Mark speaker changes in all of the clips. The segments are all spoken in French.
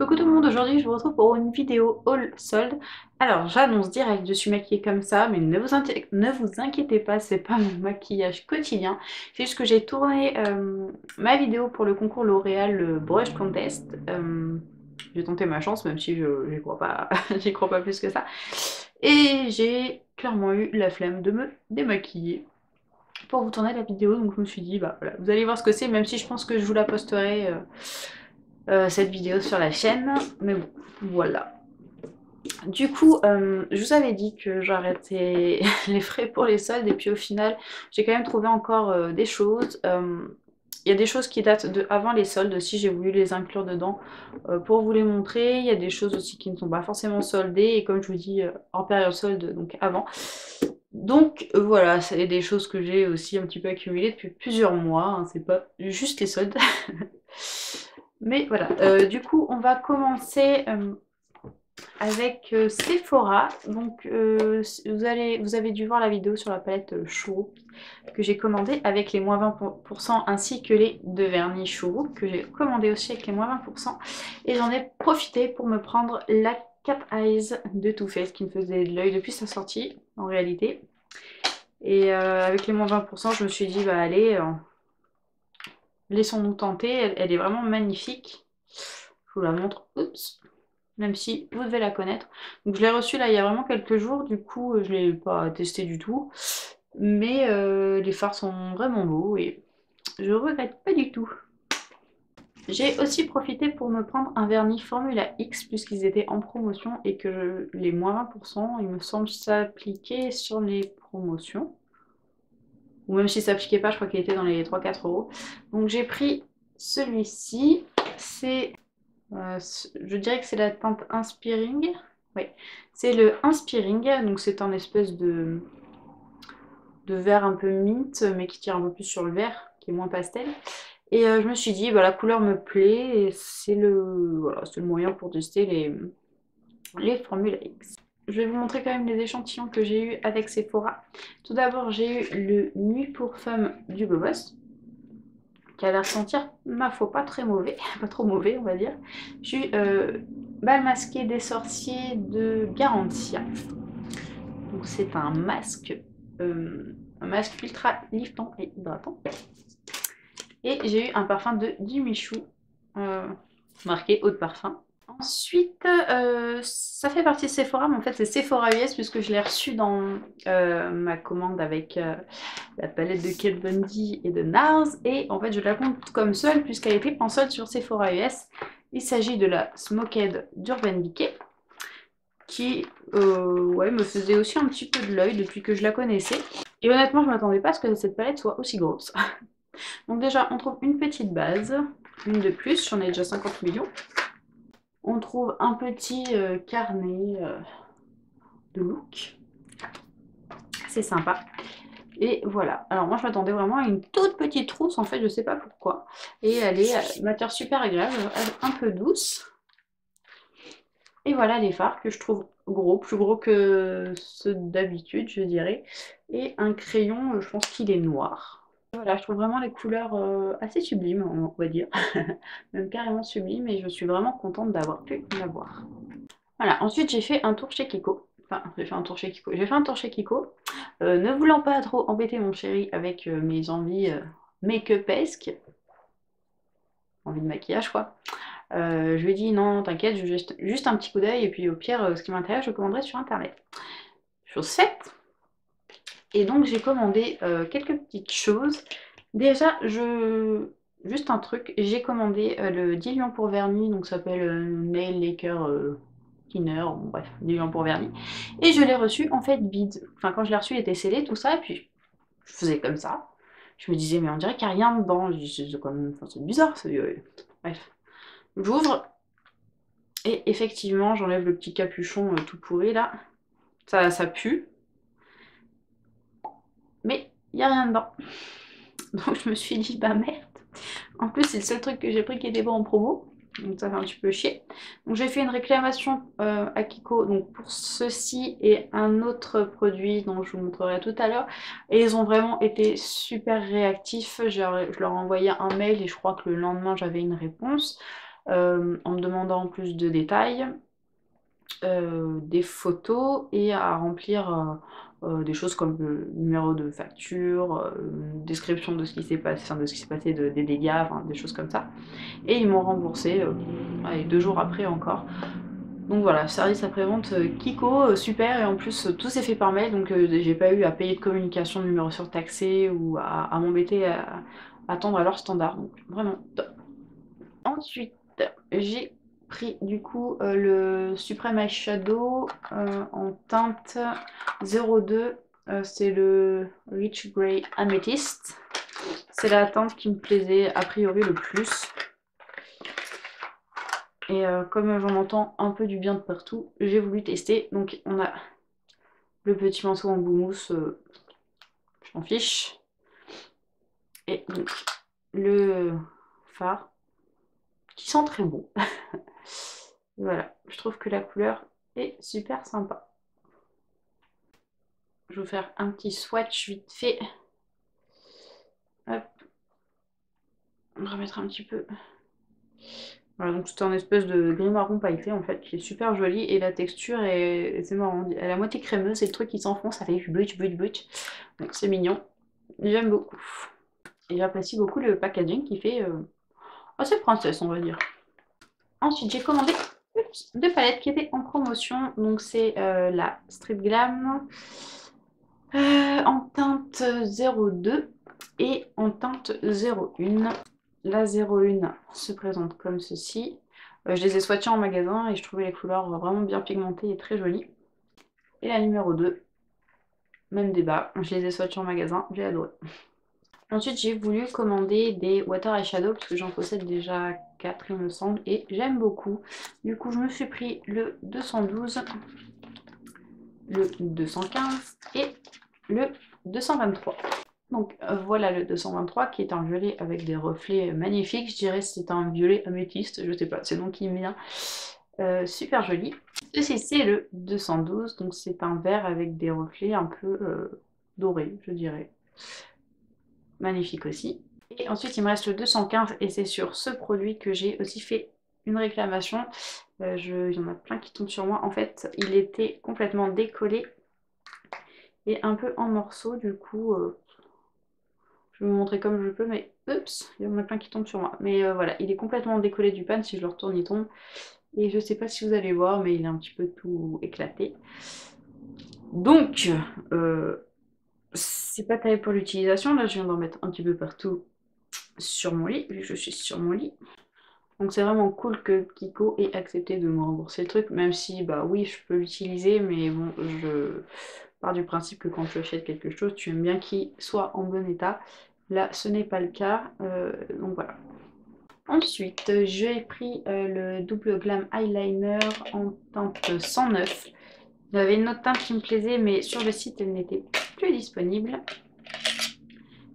Speaker 1: Coucou tout le monde, aujourd'hui je vous retrouve pour une vidéo haul solde. Alors j'annonce direct, je suis maquillée comme ça, mais ne vous inquiétez pas, c'est pas mon maquillage quotidien. C'est juste que j'ai tourné ma vidéo pour le concours L'Oréal, le Brush Contest. J'ai tenté ma chance, même si je j'y crois pas, j'y crois pas plus que ça. Et j'ai clairement eu la flemme de me démaquiller pour vous tourner la vidéo, donc je me suis dit, bah voilà, vous allez voir ce que c'est, même si je pense que je vous la posterai cette vidéo sur la chaîne, mais bon, voilà. Du coup, je vous avais dit que j'arrêtais les frais pour les soldes, et puis au final, j'ai quand même trouvé encore des choses. Il y a des choses qui datent de avant les soldes aussi, j'ai voulu les inclure dedans pour vous les montrer. Il y a des choses aussi qui ne sont pas forcément soldées, et comme je vous dis, en période solde, donc avant. Donc voilà, c'est des choses que j'ai aussi un petit peu accumulées depuis plusieurs mois, hein, c'est pas juste les soldes. Mais voilà, du coup, on va commencer avec Sephora. Donc, vous avez dû voir la vidéo sur la palette Chourouk que j'ai commandée avec les moins 20% ainsi que les deux vernis Chourouk que j'ai commandé aussi avec les moins 20%. Et j'en ai profité pour me prendre la Cat Eyes de Too Faced qui me faisait de l'œil depuis sa sortie en réalité. Et avec les moins 20%, je me suis dit, bah allez, laissons-nous tenter. Elle est vraiment magnifique. Je vous la montre. Oups. Même si vous devez la connaître. Donc je l'ai reçue là il y a vraiment quelques jours, du coup je ne l'ai pas testé du tout. Mais les fards sont vraiment beaux et je regrette pas du tout. J'ai aussi profité pour me prendre un vernis Formula X puisqu'ils étaient en promotion et que les moins 20%, il me semble, s'appliquaient sur les promotions. Ou même si ça s'appliquait pas, je crois qu'il était dans les 3-4 euros. Donc j'ai pris celui-ci. C'est je dirais que c'est la teinte Inspiring. Oui, c'est le Inspiring, donc c'est un espèce de vert un peu mint, mais qui tire un peu plus sur le vert, qui est moins pastel. Et je me suis dit, bah, la couleur me plaît, et c'est voilà, c'est le moyen pour tester les Formula X. Je vais vous montrer quand même les échantillons que j'ai eu avec Sephora. Tout d'abord, j'ai eu le Nuit pour Femme du Boss, qui a l'air sentir, ma foi, pas très mauvais, pas trop mauvais, on va dire. J'ai eu Bal masqué des sorciers de Garantia. Donc c'est un masque ultra liftant et hydratant. Et j'ai eu un parfum de Dimichou, euh, marqué eau de parfum. Ensuite, ça fait partie de Sephora, mais en fait c'est Sephora US puisque je l'ai reçu dans ma commande avec la palette de Kat Von D et de NARS. Et en fait je la compte comme seule puisqu'elle était en solde sur Sephora US. Il s'agit de la Smoked d'Urban Decay qui ouais, me faisait aussi un petit peu de l'œil depuis que je la connaissais. Et honnêtement je ne m'attendais pas à ce que cette palette soit aussi grosse. Donc déjà on trouve une petite base, une de plus, j'en ai déjà 50 millions. On trouve un petit carnet de look. C'est sympa. Et voilà. Alors moi je m'attendais vraiment à une toute petite trousse en fait, je sais pas pourquoi. Et elle est matière super agréable, un peu douce. Et voilà les fards que je trouve gros, plus gros que ceux d'habitude je dirais. Et un crayon, je pense qu'il est noir. Voilà, je trouve vraiment les couleurs assez sublimes, on va dire. Même carrément sublimes et je suis vraiment contente d'avoir pu l'avoir. Voilà, ensuite j'ai fait un tour chez Kiko. Enfin, j'ai fait un tour chez Kiko. J'ai fait un tour chez Kiko. Ne voulant pas trop embêter mon chéri avec mes envies make-upesques, envie de maquillage quoi, je lui ai dit non, t'inquiète, je jette juste un petit coup d'œil et puis au pire, ce qui m'intéresse, je commanderai sur internet. Chose faite. Et donc j'ai commandé quelques petites choses. Déjà, juste un truc, j'ai commandé le diluant pour vernis, donc ça s'appelle Nail Lacquer Thinner, bon, bref, diluant pour vernis. Et je l'ai reçu en fait vide. Enfin, quand je l'ai reçu, il était scellé, tout ça, et puis je faisais comme ça. Je me disais, mais on dirait qu'il n'y a rien dedans. C'est bizarre, bref. J'ouvre, et effectivement, j'enlève le petit capuchon tout pourri là. Ça pue, mais il n'y a rien dedans. Donc je me suis dit, bah merde. En plus, c'est le seul truc que j'ai pris qui était pas en promo. Donc ça fait un petit peu chier. Donc j'ai fait une réclamation à Kiko donc pour ceci et un autre produit dont je vous montrerai tout à l'heure. Et ils ont vraiment été super réactifs. Je leur ai envoyé un mail et je crois que le lendemain j'avais une réponse. en me demandant plus de détails, des photos et à remplir des choses comme le numéro de facture, une description de ce qui s'est passé, enfin de ce qui s'est passé, des dégâts, enfin des choses comme ça. Et ils m'ont remboursé, allez, 2 jours après encore. Donc voilà, service après-vente Kiko, super, et en plus tout s'est fait par mail, donc j'ai pas eu à payer de communication de numéro surtaxé ou à m'embêter à attendre à leur standard, donc vraiment top. Ensuite, j'ai pris du coup le Supreme Eyeshadow en teinte 02, c'est le Rich Grey Amethyst. C'est la teinte qui me plaisait a priori le plus. Et comme j'en entends un peu du bien de partout, j'ai voulu tester. Donc on a le petit manteau en boumousse, je m'en fiche. Et donc le fard qui sent très bon. Voilà, je trouve que la couleur est super sympa. Je vais vous faire un petit swatch vite fait. Hop. On va remettre un petit peu. Voilà, donc c'est un espèce de gris marron pailleté en fait, qui est super joli. Et la texture est, c'est marrant, elle est à moitié crémeuse, c'est le truc qui s'enfonce, ça fait butch butch butch. Donc c'est mignon, j'aime beaucoup. Et j'apprécie beaucoup le packaging qui fait assez princesse, on va dire. Ensuite, j'ai commandé deux palettes qui étaient en promotion. Donc c'est la Street Glam en teinte 02 et en teinte 01. La 01 se présente comme ceci. Je les ai swatchées en magasin et je trouvais les couleurs vraiment bien pigmentées et très jolies. Et la numéro 2, même débat, je les ai swatchées en magasin, j'ai adoré. Ensuite, j'ai voulu commander des water eyeshadow parce que j'en possède déjà 4 il me semble et j'aime beaucoup. Du coup, je me suis pris le 212, le 215 et le 223. Donc voilà le 223 qui est un violet avec des reflets magnifiques. Je dirais que c'est un violet améthyste, je sais pas, c'est donc qui me vient. Super joli. Ceci c'est le 212, donc c'est un vert avec des reflets un peu dorés, je dirais. Magnifique aussi. Et ensuite il me reste le 215 et c'est sur ce produit que j'ai aussi fait une réclamation. Il y en a plein qui tombent sur moi. En fait, il était complètement décollé et un peu en morceaux, du coup je vais vous montrer comme je peux, mais oups, il y en a plein qui tombent sur moi. Mais voilà, il est complètement décollé du pan, si je le retourne il tombe. Et je sais pas si vous allez voir, mais il est un petit peu tout éclaté. Donc, c'est pas terrible pour l'utilisation. Là, je viens d'en mettre un petit peu partout sur mon lit, vu que je suis sur mon lit. Donc c'est vraiment cool que Kiko ait accepté de me rembourser le truc, même si, bah oui, je peux l'utiliser, mais bon, je pars du principe que quand tu achètes quelque chose, tu aimes bien qu'il soit en bon état. Là, ce n'est pas le cas, donc voilà. Ensuite, j'ai pris le double glam eyeliner en teinte 109. Il y avait une autre teinte qui me plaisait, mais sur le site, elle n'était plus disponible.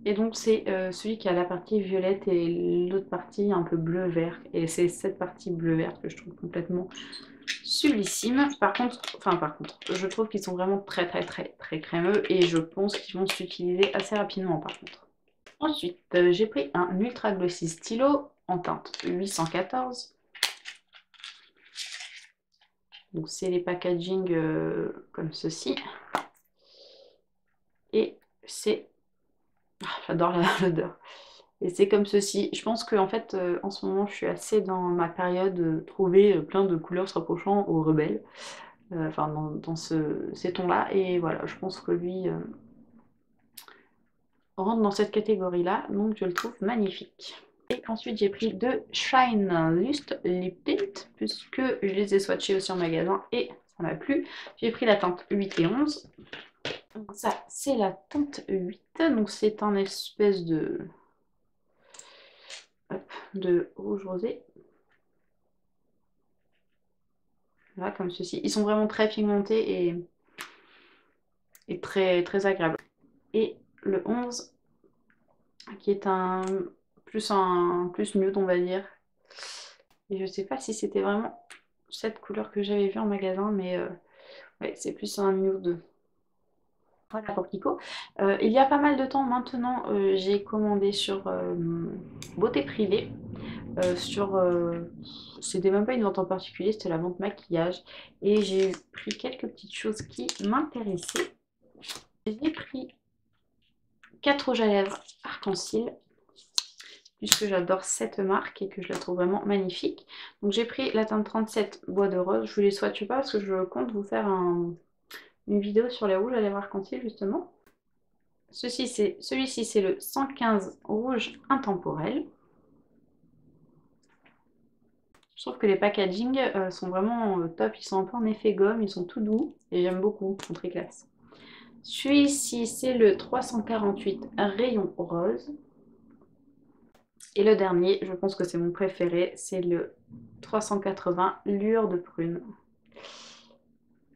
Speaker 1: Et donc, c'est celui qui a la partie violette et l'autre partie un peu bleu-vert. Et c'est cette partie bleu-verte que je trouve complètement sublissime. Par contre, je trouve qu'ils sont vraiment très très très très crémeux et je pense qu'ils vont s'utiliser assez rapidement par contre. Ensuite, j'ai pris un Ultra Glossy Stylo en teinte 814. Donc c'est les packaging comme ceci. Et c'est... Ah, j'adore l'odeur. Et c'est comme ceci. Je pense qu'en fait, en ce moment, je suis assez dans ma période de trouver plein de couleurs se rapprochant au rebelle. Enfin, dans ces tons-là. Et voilà, je pense que lui rentre dans cette catégorie-là. Donc je le trouve magnifique. Et ensuite, j'ai pris deux Shine Lust Lip Tint, puisque je les ai swatchés aussi en magasin et ça m'a plu. J'ai pris la teinte 8 et 11. Donc ça, c'est la teinte 8. Donc c'est un espèce de rouge rosé. Voilà, comme ceci. Ils sont vraiment très pigmentés et très, très agréables. Et le 11, qui est un plus nude, on va dire. Et je sais pas si c'était vraiment cette couleur que j'avais vue en magasin, mais ouais, c'est plus un nude. Voilà pour Kiko. Il y a pas mal de temps maintenant, j'ai commandé sur Beauté Privée C'était même pas une vente en particulier, c'était la vente maquillage. Et j'ai pris quelques petites choses qui m'intéressaient. J'ai pris 4 rouges à lèvres arc-en-ciel, puisque j'adore cette marque et que je la trouve vraiment magnifique. Donc j'ai pris la teinte 37 bois de rose. Je vous les swatche pas parce que je compte vous faire une vidéo sur les rouges à lèvres arc-en-ciel justement. Celui-ci c'est le 115 rouge intemporel. Je trouve que les packaging sont vraiment top, ils sont un peu en effet gomme, ils sont tout doux et j'aime beaucoup, ils sont très classe. Celui-ci c'est le 348 rayon rose. Et le dernier, je pense que c'est mon préféré, c'est le 380 lueur de prune.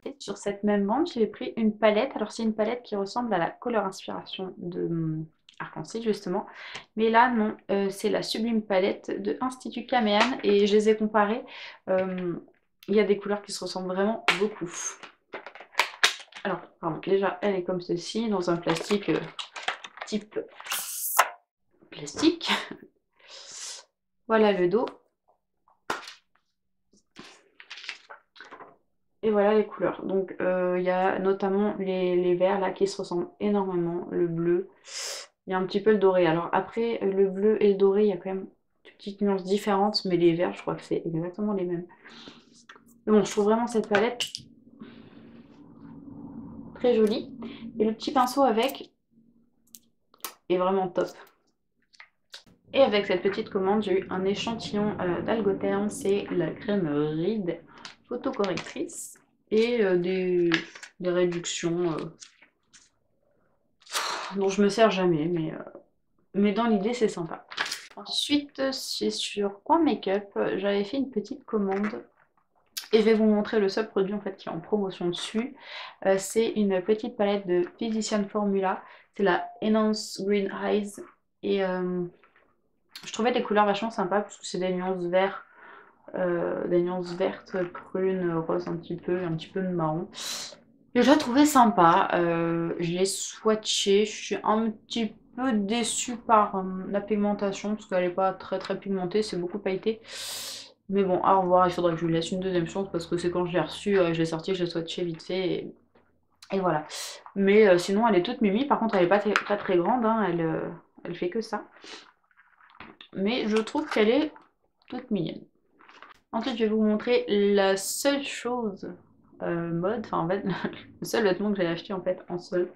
Speaker 1: Et sur cette même bande, j'ai pris une palette. Alors c'est une palette qui ressemble à la Color Inspiration de Arc-en-Ciel justement. Mais là non, c'est la Sublime Palette de Institut Caméane et je les ai comparées. Il y a des couleurs qui se ressemblent vraiment beaucoup. Alors, pardon, déjà elle est comme ceci, dans un plastique type plastique. Voilà le dos. Et voilà les couleurs. Donc il y a notamment les verts là qui se ressemblent énormément. Le bleu. Il y a un petit peu le doré. Alors après, le bleu et le doré, il y a quand même des petites nuances différentes. Mais les verts, je crois que c'est exactement les mêmes. Mais bon, je trouve vraiment cette palette très jolie. Et le petit pinceau avec est vraiment top. Et avec cette petite commande, j'ai eu un échantillon d'Algotherm. C'est la crème Ride photocorrectrice. Et des réductions dont je me sers jamais, mais dans l'idée c'est sympa. Ensuite, c'est sur Coin Makeup, j'avais fait une petite commande et je vais vous montrer le seul produit en fait qui est en promotion dessus. C'est une petite palette de Physician Formula, c'est la Enhance Green Eyes et je trouvais des couleurs vachement sympas parce que c'est des nuances vertes, prunes, roses un petit peu de marron. Et je la trouvais sympa, je l'ai swatché, je suis un petit peu déçue par la pigmentation parce qu'elle n'est pas très très pigmentée, c'est beaucoup pailleté. Mais bon, à revoir, il faudrait que je lui laisse une deuxième chance parce que c'est quand je l'ai reçue, je l'ai sortie, je l'ai swatché vite fait et voilà. Mais sinon elle est toute mimi, par contre elle n'est pas très grande, hein, elle fait que ça. Mais je trouve qu'elle est toute mignonne. Ensuite je vais vous montrer la seule chose mode, enfin en fait le seul vêtement que j'ai acheté en fait en solde.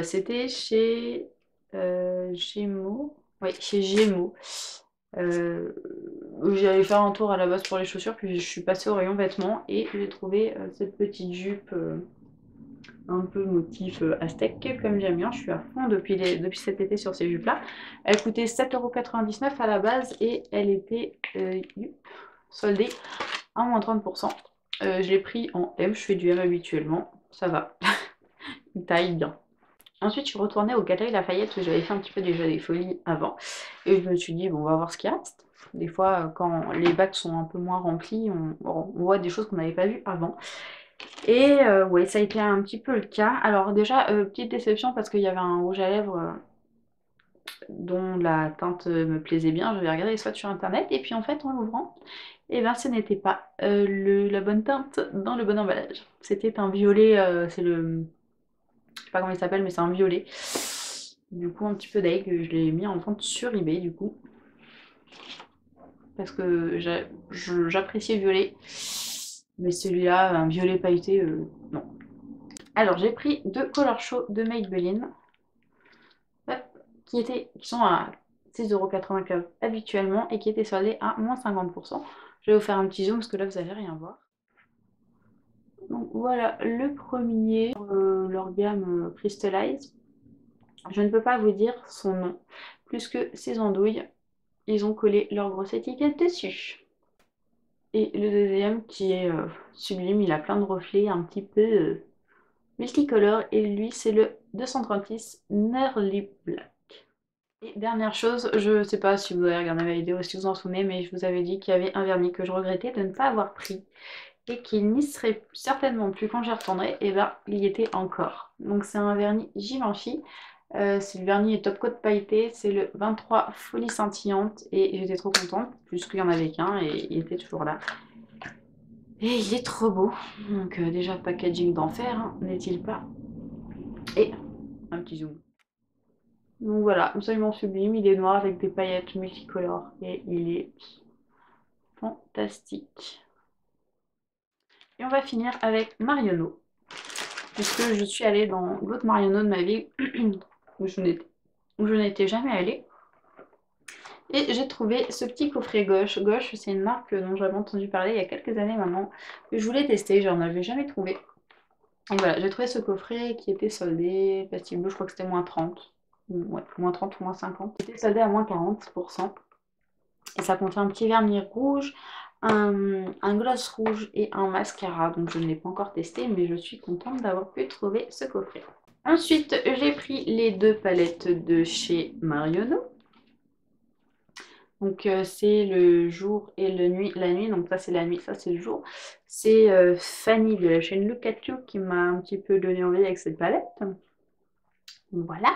Speaker 1: C'était chez Gémeaux. Oui, chez Gémeaux. J'allais faire un tour à la base pour les chaussures, puis je suis passée au rayon vêtements et j'ai trouvé cette petite jupe un peu motif aztèque, comme j'aime bien. Je suis à fond depuis cet été sur ces jupes-là. Elle coûtait 7,99 € à la base et elle était soldée à moins 30%. Je l'ai pris en M, je fais du M habituellement, ça va, il taille bien. Ensuite, je suis retournée au Galeries Lafayette où j'avais fait un petit peu déjà des folies avant. Et je me suis dit, bon, on va voir ce qui reste. Des fois, quand les bacs sont un peu moins remplis, on voit des choses qu'on n'avait pas vues avant. Et ouais, ça a été un petit peu le cas. Alors déjà, petite déception parce qu'il y avait un rouge à lèvres dont la teinte me plaisait bien. J'avais regardé les spots sur internet et puis en fait, en l'ouvrant, et ben ce n'était pas la bonne teinte dans le bon emballage. C'était un violet, c'est le... Je sais pas comment il s'appelle, mais c'est un violet. Du coup, un petit peu d'aigle, je l'ai mis en vente sur eBay du coup. Parce que j'appréciais violet. Mais celui-là, un violet pailleté, non. Alors, j'ai pris deux Color Show de Maybelline. Hop, qui sont à 6,95 € habituellement et qui étaient soldés à moins 50%. Je vais vous faire un petit zoom parce que là, vous n'allez rien voir. Donc voilà le premier, leur gamme Crystallize. Je ne peux pas vous dire son nom, plus que ces andouilles, ils ont collé leur grosse étiquette dessus. Et le deuxième qui est sublime, il a plein de reflets un petit peu multicolores, et lui c'est le 236 Nerly Black. Et dernière chose, je ne sais pas si vous avez regardé ma vidéo, si vous en souvenez, mais je vous avais dit qu'il y avait un vernis que je regrettais de ne pas avoir pris et qu'il n'y serait certainement plus quand j'y retournerai, et ben il y était encore. Donc c'est un vernis Givenchy C'est le vernis Top Coat pailleté, c'est le 23 Folie scintillante et j'étais trop contente puisqu'il y en avait qu'un et il était toujours là. Et il est trop beau, donc déjà packaging d'enfer, hein, n'est-il pas? Et un petit zoom. Donc voilà, absolument sublime, il est noir avec des paillettes multicolores et il est fantastique. Et on va finir avec Marionneau, puisque je suis allée dans l'autre Marionneau de ma vie où je n'étais jamais allée. Et j'ai trouvé ce petit coffret Gauche. Gauche, c'est une marque dont j'avais entendu parler il y a quelques années maintenant, que je voulais tester, j'en avais jamais trouvé. Et voilà, j'ai trouvé ce coffret qui était soldé, plastique bleu, je crois que c'était moins 30. Ouais, moins 30 ou moins 50. Il était soldé à moins 40%. Et ça contient un petit vernis rouge, un gloss rouge et un mascara. Donc je ne l'ai pas encore testé, mais je suis contente d'avoir pu trouver ce coffret. Ensuite, j'ai pris les deux palettes de chez Marionneau. Donc c'est le jour et la nuit, donc ça c'est la nuit, ça c'est le jour. C'est Fanny de la chaîne Look at You qui m'a un petit peu donné envie avec cette palette. Voilà.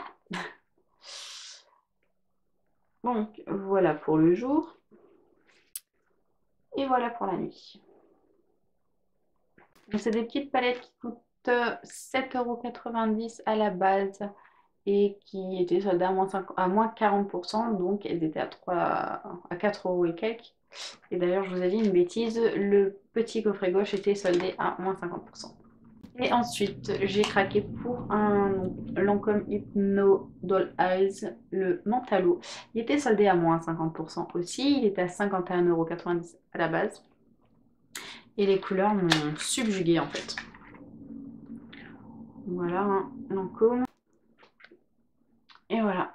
Speaker 1: Donc voilà pour le jour. Et voilà pour la nuit. Donc c'est des petites palettes qui coûtent 7,90 € à la base et qui étaient soldées à moins 40%, donc elles étaient à 4 € et quelques. Et d'ailleurs, je vous ai dit une bêtise, le petit coffret gauche était soldé à moins 50%. Et ensuite, j'ai craqué pour un Lancôme Hypno Doll Eyes, le Mentalo. Il était soldé à moins 50% aussi, il était à 51,90 € à la base. Et les couleurs m'ont subjugué en fait. Voilà, un Lancôme. Et voilà.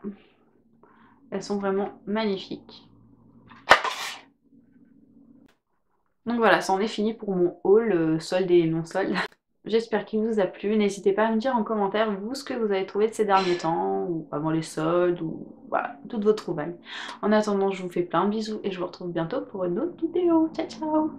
Speaker 1: Elles sont vraiment magnifiques. Donc voilà, ça en est fini pour mon haul solde et non solde. J'espère qu'il vous a plu. N'hésitez pas à me dire en commentaire vous ce que vous avez trouvé de ces derniers temps, ou avant les soldes, ou voilà, toutes vos trouvailles. En attendant, je vous fais plein de bisous et je vous retrouve bientôt pour une autre vidéo. Ciao ciao!